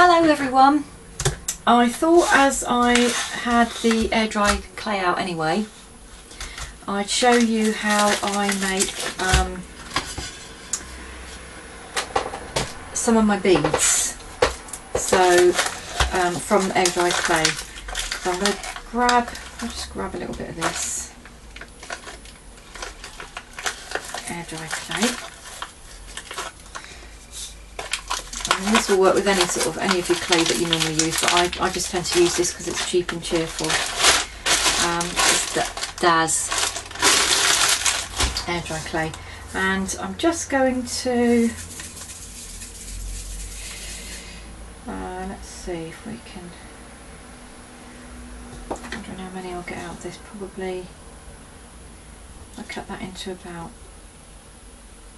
Hello everyone. I thought as I had the air dry clay out anyway, I'd show you how I make some of my beads. So from air dry clay. So I'm going to I'll just grab a little bit of this air dry clay. And this will work with any of your clay that you normally use, but I just tend to use this because it's cheap and cheerful. It's the Daz air dry clay, and I'm just going to let's see if we can. I don't know how many I'll get out of this. Probably I'll cut that into about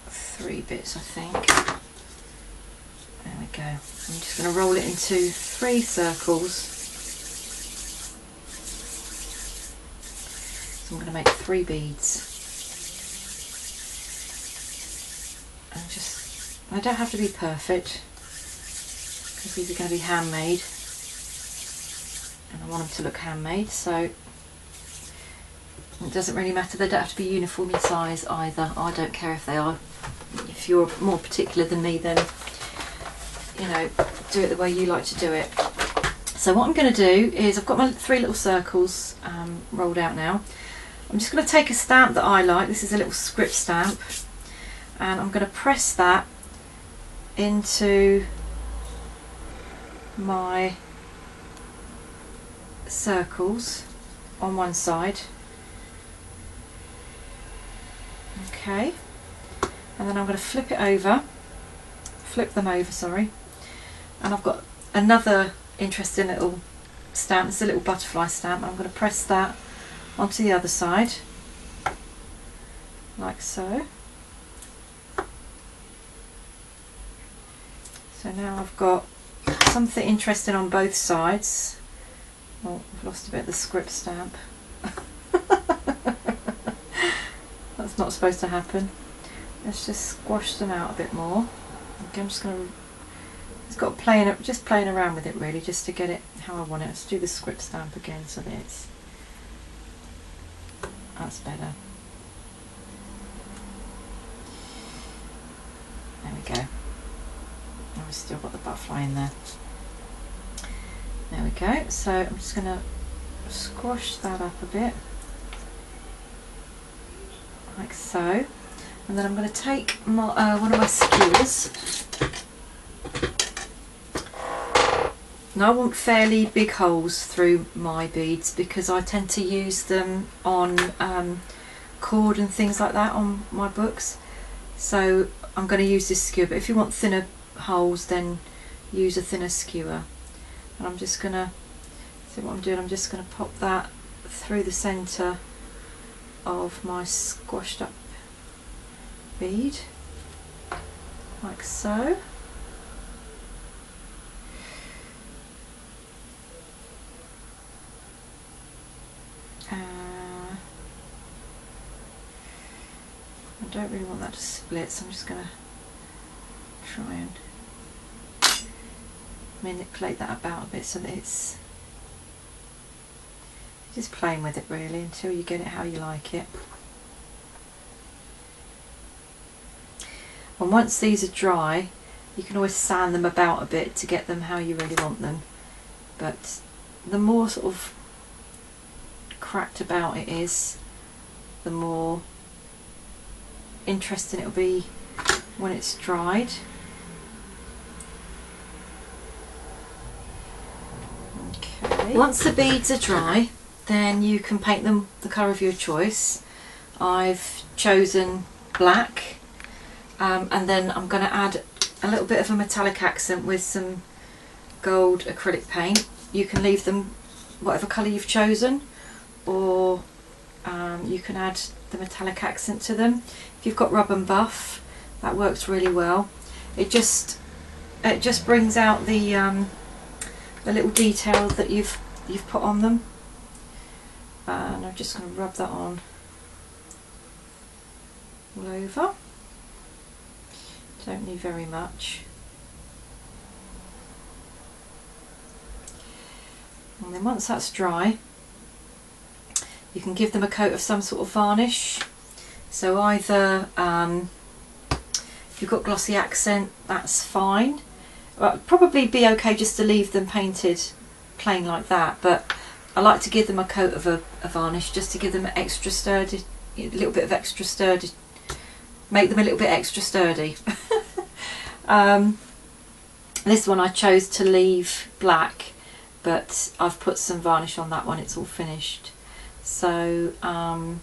3 bits, I think. There we go. I'm just going to roll it into 3 circles. So I'm going to make 3 beads. And I don't have to be perfect because these are going to be handmade, and I want them to look handmade, so it doesn't really matter. They don't have to be uniform in size either. I don't care if they are. If you're more particular than me, then you know, do it the way you like to do it. So what I'm going to do is, I've got my 3 little circles rolled out now. I'm just going to take a stamp that I like. This is a little script stamp, and I'm going to press that into my circles on one side. Okay, and then I'm going to flip them over, sorry. And I've got another interesting little stamp. It's a little butterfly stamp. I'm going to press that onto the other side, like so. So now I've got something interesting on both sides. Oh, I've lost a bit of the script stamp. That's not supposed to happen. Let's just squash them out a bit more. Okay, I'm just going to. It's got just playing around with it really, just to get it how I want it. Let's do the script stamp again so that that's better. There we go. Oh, we've still got the butterfly in there. There we go. So I'm just going to squash that up a bit, like so. And then I'm going to take my, one of my skewers. Now I want fairly big holes through my beads because I tend to use them on cord and things like that on my books. So I'm going to use this skewer, but if you want thinner holes, then use a thinner skewer. And I'm just going to, see what I'm doing, I'm just going to pop that through the centre of my squashed up bead, like so. I don't really want that to split, so I'm just going to try and manipulate that about a bit so that it's just playing with it really until you get it how you like it. And once these are dry, you can always sand them about a bit to get them how you really want them. But the more sort of cracked about it is, the more interesting it'll be when it's dried. Okay. Once the beads are dry, then you can paint them the colour of your choice. I've chosen black, and then I'm going to add a little bit of a metallic accent with some gold acrylic paint. You can leave them whatever colour you've chosen, or you can add the metallic accent to them. If you've got rub and buff, that works really well. It just brings out the little detail that you've put on them. And I'm just going to rub that on all over. Don't need very much. And then once that's dry, you can give them a coat of some sort of varnish. So either if you've got glossy accent, that's fine. Well, it'd probably be okay just to leave them painted plain like that, but I like to give them a coat of a varnish just to give them extra sturdy, a little bit of extra sturdy, make them a little bit extra sturdy. This one I chose to leave black, but I've put some varnish on that one, it's all finished. So and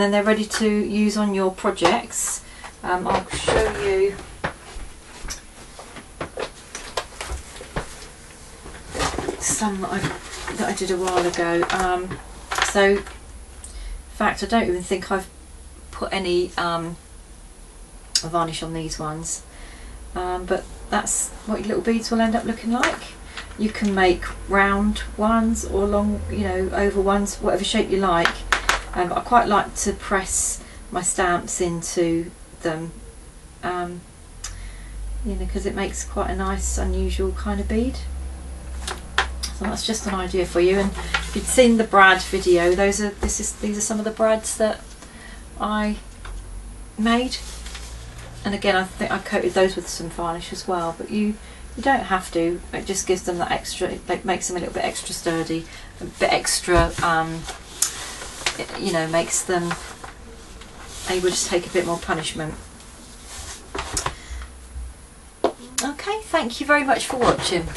then they're ready to use on your projects. I'll show you some that I did a while ago. So in fact I don't even think I've put any varnish on these ones, but that's what your little beads will end up looking like. You can make round ones or long, you know, oval ones, whatever shape you like. I quite like to press my stamps into them, you know, because it makes quite a nice unusual kind of bead. So that's just an idea for you. And if you'd seen the brad video, these are some of the brads that I made. And again, I think I coated those with some varnish as well, but you don't have to. It just gives them that extra, it makes them a little bit extra sturdy, a bit extra, you know, makes them able to take a bit more punishment. Okay, thank you very much for watching.